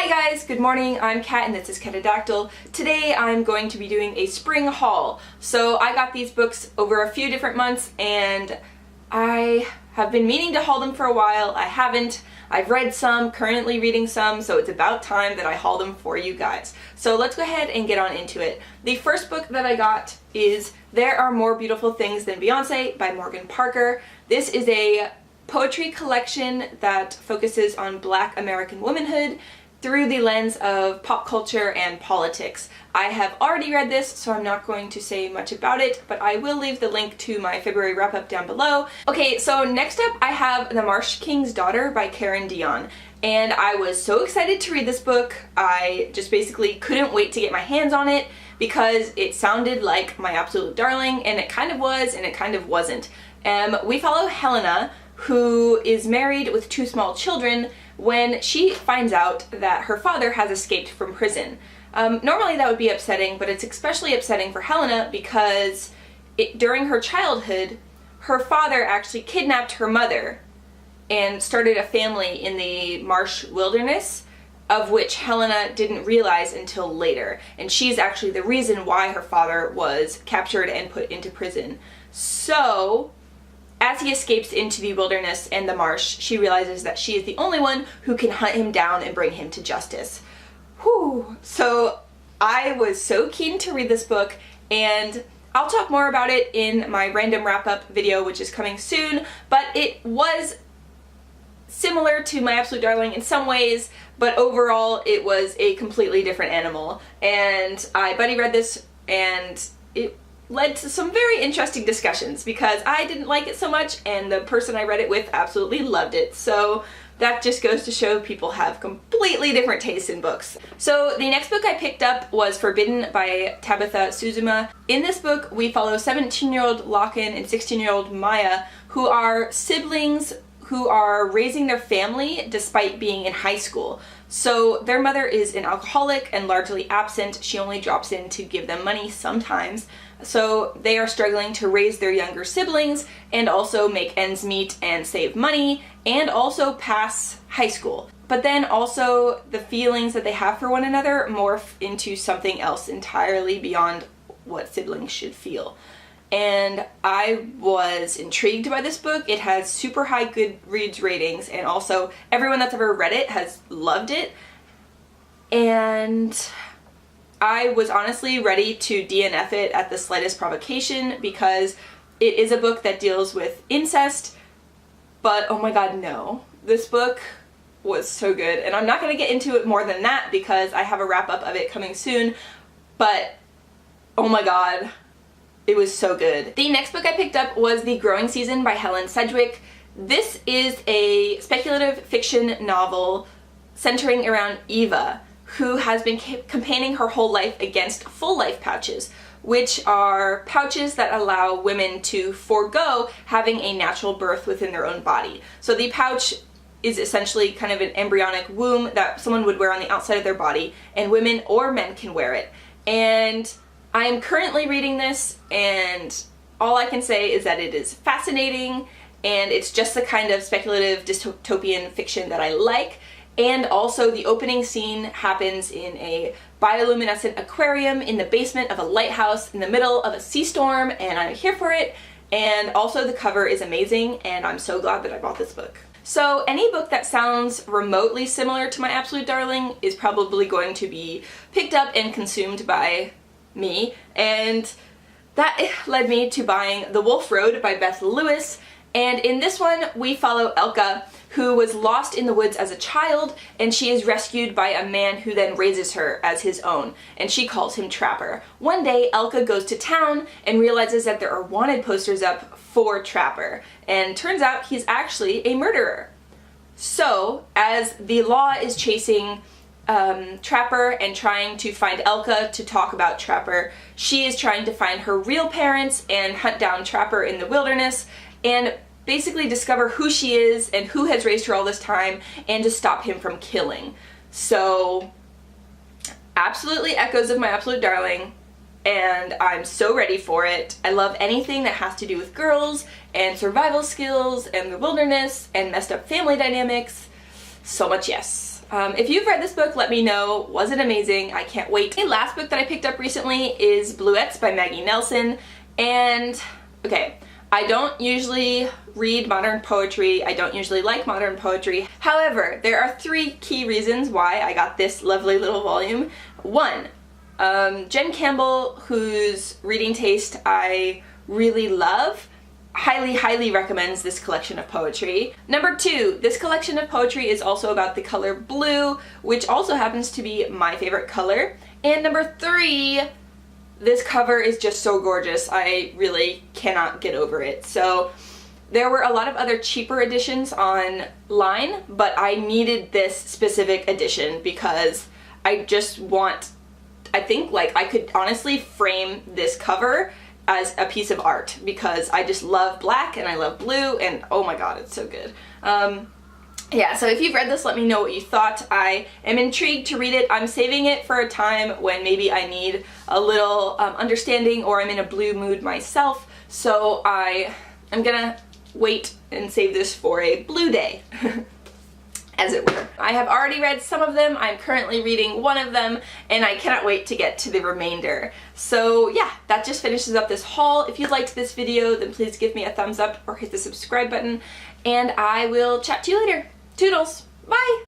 Hi guys, good morning, I'm Kat and this is Catadactyl. Today I'm going to be doing a spring haul. So I got these books over a few different months and I have been meaning to haul them for a while. I haven't. I've read some, currently reading some, so it's about time that I haul them for you guys. So let's go ahead and get on into it. The first book that I got is There Are More Beautiful Things Than Beyonce by Morgan Parker. This is a poetry collection that focuses on Black American womanhood through the lens of pop culture and politics. I have already read this, so I'm not going to say much about it, but I will leave the link to my February wrap-up down below. Okay, so next up I have The Marsh King's Daughter by Dionne. And I was so excited to read this book. I just basically couldn't wait to get my hands on it because it sounded like my absolute darling, and it kind of was, and it kind of wasn't. We follow Helena, who is married with 2 small children, when she finds out that her father has escaped from prison. Normally that would be upsetting, but it's especially upsetting for Helena because during her childhood, her father actually kidnapped her mother and started a family in the Marsh wilderness, of which Helena didn't realize until later. And she's actually the reason why her father was captured and put into prison. So as he escapes into the wilderness and the marsh, she realizes that she is the only one who can hunt him down and bring him to justice. Whew. So I was so keen to read this book, and I'll talk more about it in my random wrap-up video, which is coming soon, but it was similar to my absolute darling in some ways, but overall it was a completely different animal. And I buddy read this, and it led to some very interesting discussions because I didn't like it so much and the person I read it with absolutely loved it. So that just goes to show people have completely different tastes in books. So the next book I picked up was Forbidden by Tabitha Suzuma. In this book we follow 17-year-old Locken and 16-year-old Maya, who are siblings who are raising their family despite being in high school. So their mother is an alcoholic and largely absent. She only drops in to give them money sometimes. So they are struggling to raise their younger siblings and also make ends meet and save money and also pass high school. But then also the feelings that they have for one another morph into something else entirely beyond what siblings should feel. And I was intrigued by this book. It has super high Goodreads ratings, and also everyone that's ever read it has loved it. And I was honestly ready to DNF it at the slightest provocation because it is a book that deals with incest, but oh my god, no. This book was so good, and I'm not going to get into it more than that because I have a wrap-up of it coming soon, but oh my god, it was so good. The next book I picked up was The Growing Season by Helen Sedgwick. This is a speculative fiction novel centering around Eva, who has been campaigning her whole life against full life pouches, which are pouches that allow women to forego having a natural birth within their own body. So the pouch is essentially kind of an embryonic womb that someone would wear on the outside of their body, and women or men can wear it. And I am currently reading this, and all I can say is that it is fascinating, and it's just the kind of speculative dystopian fiction that I like. And also the opening scene happens in a bioluminescent aquarium in the basement of a lighthouse in the middle of a sea storm, and I'm here for it. And also the cover is amazing, and I'm so glad that I bought this book. So any book that sounds remotely similar to my absolute darling is probably going to be picked up and consumed by me, and that led me to buying The Wolf Road by Beth Lewis. And in this one we follow Elka, who was lost in the woods as a child, and she is rescued by a man who then raises her as his own, and she calls him Trapper. One day Elka goes to town and realizes that there are wanted posters up for Trapper, and turns out he's actually a murderer. So as the law is chasing Trapper and trying to find Elka to talk about Trapper, she is trying to find her real parents and hunt down Trapper in the wilderness and basically discover who she is and who has raised her all this time and to stop him from killing. So absolutely echoes of my absolute darling, and I'm so ready for it. I love anything that has to do with girls and survival skills and the wilderness and messed up family dynamics. So much yes. If you've read this book, let me know. Was it amazing? I can't wait. The last book that I picked up recently is Bluets by Maggie Nelson. And, okay, I don't usually read modern poetry. I don't usually like modern poetry. However, there are 3 key reasons why I got this lovely little volume. 1, Jen Campbell, whose reading taste I really love, highly recommends this collection of poetry. Number 2, this collection of poetry is also about the color blue, which also happens to be my favorite color. And number 3, this cover is just so gorgeous. I really cannot get over it. So there were a lot of other cheaper editions online, but I needed this specific edition because I just want, I think like I could honestly frame this cover as a piece of art because I just love black and I love blue and oh my god, it's so good. Yeah, so if you've read this, let me know what you thought. I am intrigued to read it. I'm saving it for a time when maybe I need a little understanding or I'm in a blue mood myself, so I'm gonna wait and save this for a blue day. As it were. I have already read some of them, I'm currently reading one of them, and I cannot wait to get to the remainder. So yeah, that just finishes up this haul. If you liked this video, then please give me a thumbs up or hit the subscribe button, and I will chat to you later. Toodles! Bye!